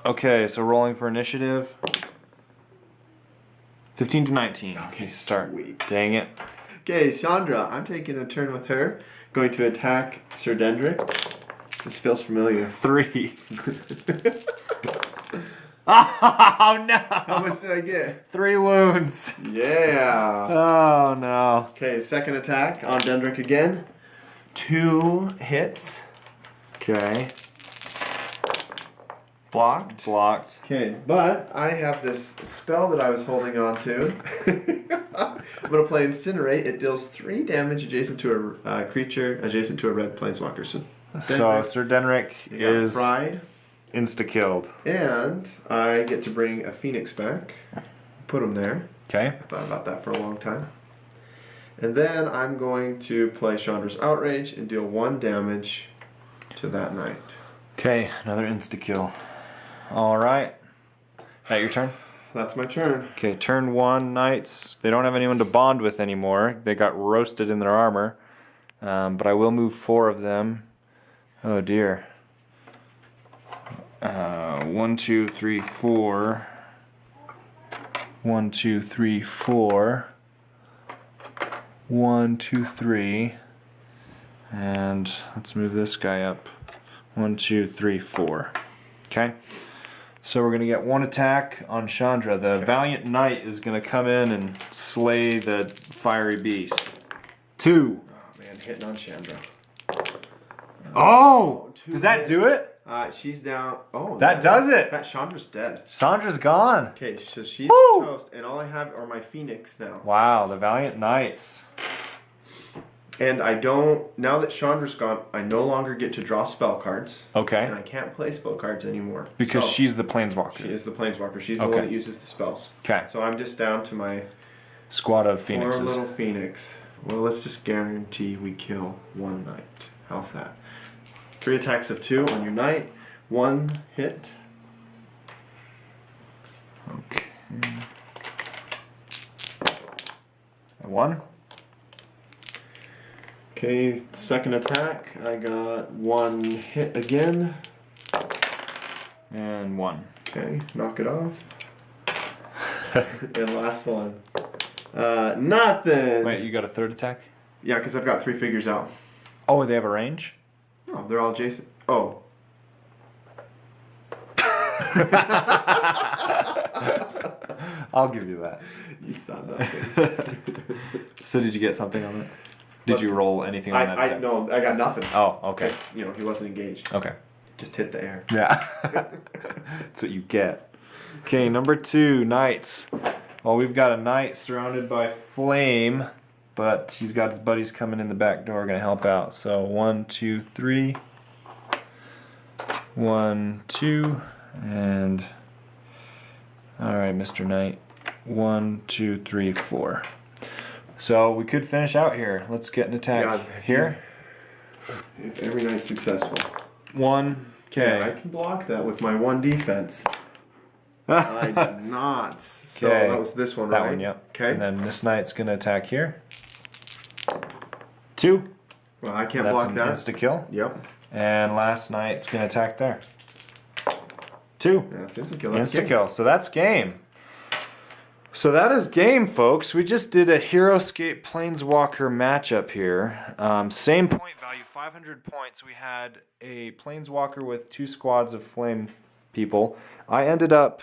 Okay, so rolling for initiative. 15 to 19. Okay, start. Sweet. Dang it. Okay, Chandra, I'm taking a turn with her. Going to attack Sir Dendrick. This feels familiar. 3. Oh no! How much did I get? 3 wounds. Yeah. Oh no. Okay, second attack on Dendrick again. 2 hits. Okay. Blocked. Blocked. Okay, but I have this spell that I was holding on to. I'm going to play Incinerate. It deals 3 damage adjacent to a creature adjacent to a red Planeswalker. So Sir Dendrick is fried. Insta-killed. And I get to bring a Phoenix back. Put him there. Okay. I thought about that for a long time. And then I'm going to play Chandra's Outrage and deal 1 damage to that knight. Okay, another insta-kill. Alright. That your turn? That's my turn. Okay, turn 1, knights. They don't have anyone to bond with anymore. They got roasted in their armor. But I will move 4 of them. Oh dear. 1, 2, 3, 4. 1, 2, 3, 4. 1, 2, 3. And let's move this guy up. 1, 2, 3, 4. Okay. So we're going to get 1 attack on Chandra. The Valiant Knight is going to come in and slay the fiery beast. 2. Oh man, hitting on Chandra. Oh! Does that hits. do it? She's down. Oh, That does it! That Chandra's dead. Chandra's gone. Okay, so she's Woo! toast, and all I have are my Phoenix now. Wow, the Valiant Knights. And I don't, now that Chandra's gone, I no longer get to draw spell cards. Okay. And I can't play spell cards anymore. Because So, she's the Planeswalker. she is the Planeswalker. She's the Okay. one that uses the spells. Okay. So I'm just down to my Squad of 4 Phoenixes. little Phoenix. Well, let's just guarantee we kill 1 knight. How's that? 3 attacks of 2 on your knight. 1 hit. Okay. 1. Okay, second attack. I got 1 hit again. And 1. Okay, knock it off. And last one. Nothing. Wait, you got a 3rd attack? Yeah, because I've got 3 figures out. Oh, they have a range? Oh, they're all adjacent. Oh. I'll give you that. You saw nothing. So did you get something on it? Did you roll anything on that I attack? no, I got nothing. Oh, okay. 'Cause, you know, he wasn't engaged. Okay. Just hit the air. Yeah. That's what you get. Okay, number 2, knights. Well, we've got a knight surrounded by flame, but he's got his buddies coming in the back door going to help out. So 1, 2, 3. 1, 2, and all right, Mr. Knight. 1, 2, 3, 4. So we could finish out here. Let's get an attack here. If every knight's successful. 1. Okay. Yeah, I can block that with my 1 defense. I did not. So Okay. that was this one, right? That one, yep. Okay. And then this knight's going to attack here. 2. Well, I can't That's block an that. insta-kill. Yep. And last knight's going to attack there. 2. Yeah, it's insta-kill. That's Insta-kill. So that's game. So that is game, folks. We just did a Heroscape Planeswalker matchup here. Same point value, 500 points. We had a Planeswalker with 2 squads of flame people. He ended up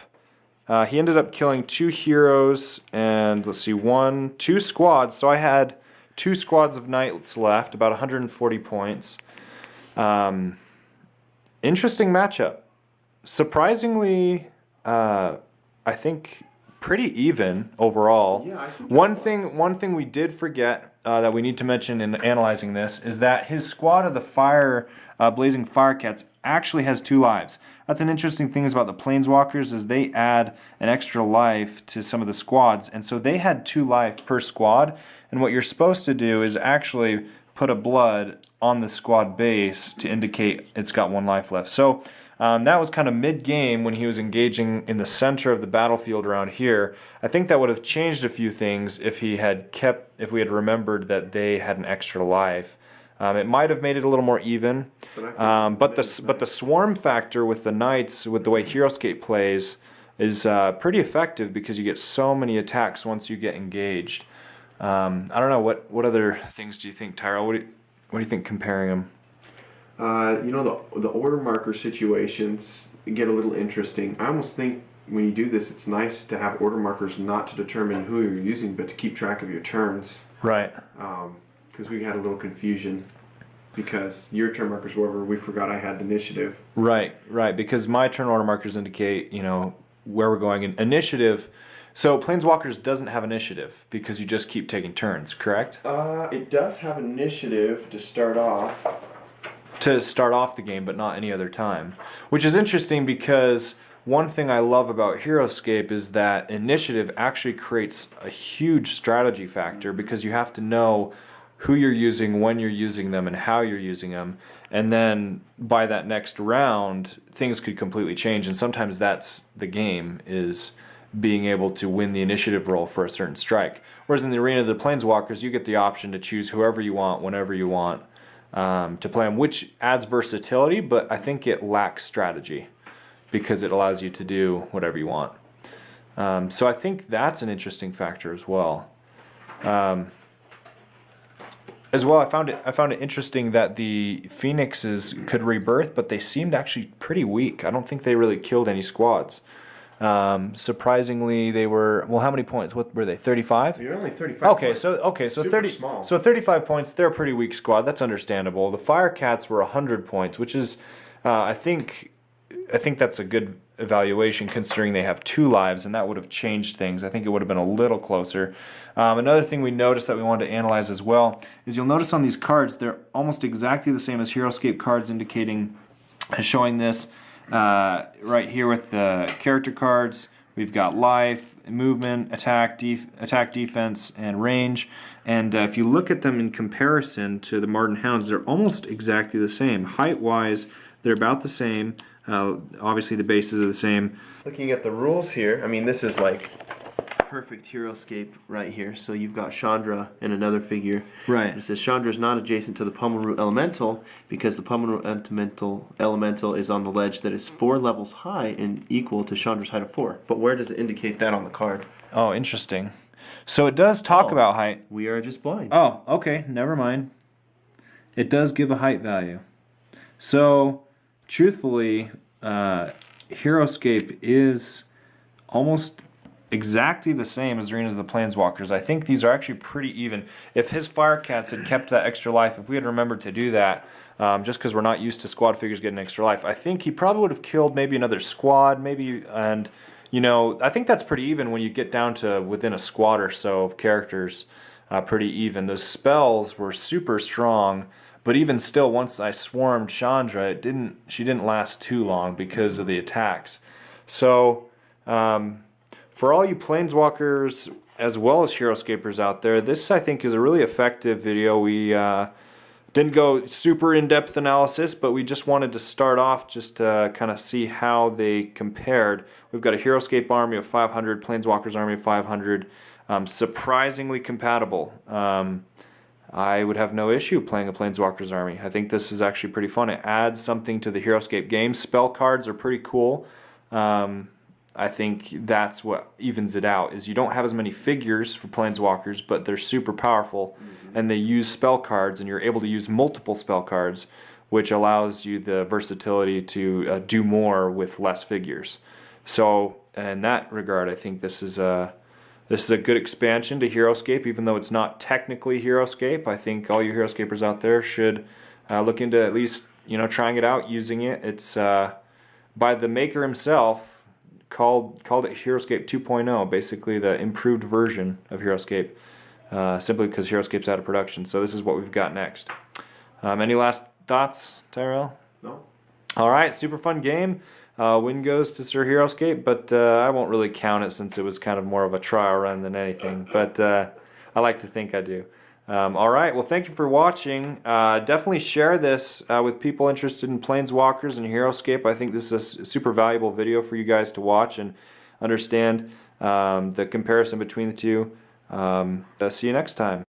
killing 2 heroes and let's see, 2 squads. So I had 2 squads of knights left, about 140 points. Interesting matchup. Surprisingly, I think pretty even overall. Yeah, I think one thing we did forget that we need to mention in analyzing this is that his squad of the Blazing Firecats actually has 2 lives. That's an interesting thing about the Planeswalkers is they add an extra life to some of the squads, and so they had 2 life per squad. And what you're supposed to do is actually put a blood on the squad base to indicate it's got 1 life left. So that was kind of mid-game when he was engaging in the center of the battlefield around here. I think that would have changed a few things if we had remembered that they had an extra life. It might have made it a little more even, but the nice. swarm factor with the knights, with the way Heroscape plays, is pretty effective because you get so many attacks once you get engaged. I don't know, what other things do you think, Tyrell? What do you think comparing them? You know, the order marker situations get a little interesting. I almost think when you do this, it's nice to have order markers not to determine who you're using, but to keep track of your turns. Right. Because we had a little confusion because your turn markers were over, we forgot I had initiative. Right, because my turn order markers indicate, where we're going in initiative. So Planeswalkers doesn't have initiative because you just keep taking turns, correct? It does have initiative to start off. To start off the game, but not any other time. Which is interesting because one thing I love about Heroscape is that initiative actually creates a huge strategy factor because you have to know who you're using, when you're using them, and how you're using them. And then by that next round, things could completely change. And sometimes that's the game, is being able to win the initiative roll for a certain strike. Whereas in the arena of the Planeswalkers, you get the option to choose whoever you want, whenever you want, to play them, which adds versatility, but I think it lacks strategy because it allows you to do whatever you want. So I think that's an interesting factor as well. I found it interesting that the Phoenixes could rebirth, but they seemed actually pretty weak. I don't think they really killed any squads. Surprisingly, they were, well, how many points? What were they? 35? You're only 35. Okay, points. so Super 30, small. so 35 points. They're a pretty weak squad. That's understandable. The Firecats were 100 points, which is, I think that's a good evaluation considering they have 2 lives, and that would have changed things. I think it would have been a little closer. Another thing we noticed that we wanted to analyze as well is you'll notice on these cards they're almost exactly the same as Heroscape cards, showing this right here with the character cards. We've got life, movement, attack, defense, and range. And if you look at them in comparison to the Marten Hounds, they're almost exactly the same. Height-wise, they're about the same. Obviously, the bases are the same. Looking at the rules here, I mean, this is like perfect Heroscape right here. So you've got Chandra and another figure. Right. It says Chandra is not adjacent to the Pummelroot Elemental because the Pummelroot Elemental is on the ledge that is 4 levels high and equal to Chandra's height of 4. But where does it indicate that on the card? Oh, interesting. So it does talk about height. We are just blind. Oh, okay. Never mind. It does give a height value. So, truthfully, Heroscape is almost exactly the same as Arenas of the Planeswalkers. I think these are actually pretty even. If his Firecats had kept that extra life, if we had remembered to do that, just because we're not used to squad figures getting extra life, I think he probably would have killed maybe another squad, and I think that's pretty even when you get down to within a squad or so of characters, pretty even. Those spells were super strong, but even still, once I swarmed Chandra, she didn't last too long because of the attacks. So, for all you Planeswalkers as well as Heroscapers out there, this I think is a really effective video. We didn't go super in-depth analysis, but we just wanted to start off just to kind of see how they compared. We've got a Heroscape army of 500, Planeswalkers army of 500, surprisingly compatible. I would have no issue playing a Planeswalkers army. I think this is actually pretty fun. It adds something to the Heroscape game. Spell cards are pretty cool. I think that's what evens it out, is you don't have as many figures for Planeswalkers, but they're super powerful, and they use spell cards, and you're able to use multiple spell cards, which allows you the versatility to do more with less figures. So in that regard, I think this is a good expansion to Heroscape, even though it's not technically Heroscape. I think all you Heroscapers out there should look into at least trying it out, using it. It's by the maker himself. Called it Heroscape 2.0, basically the improved version of Heroscape, simply because Heroscape's out of production. So this is what we've got next. Any last thoughts, Tyrell? No. All right, super fun game. Win goes to Sir Heroscape, but I won't really count it since it was kind of more of a trial run than anything. But I like to think I do. All right, well, thank you for watching. Definitely share this with people interested in Planeswalkers and Heroscape. I think this is a super valuable video for you guys to watch and understand the comparison between the two. See you next time.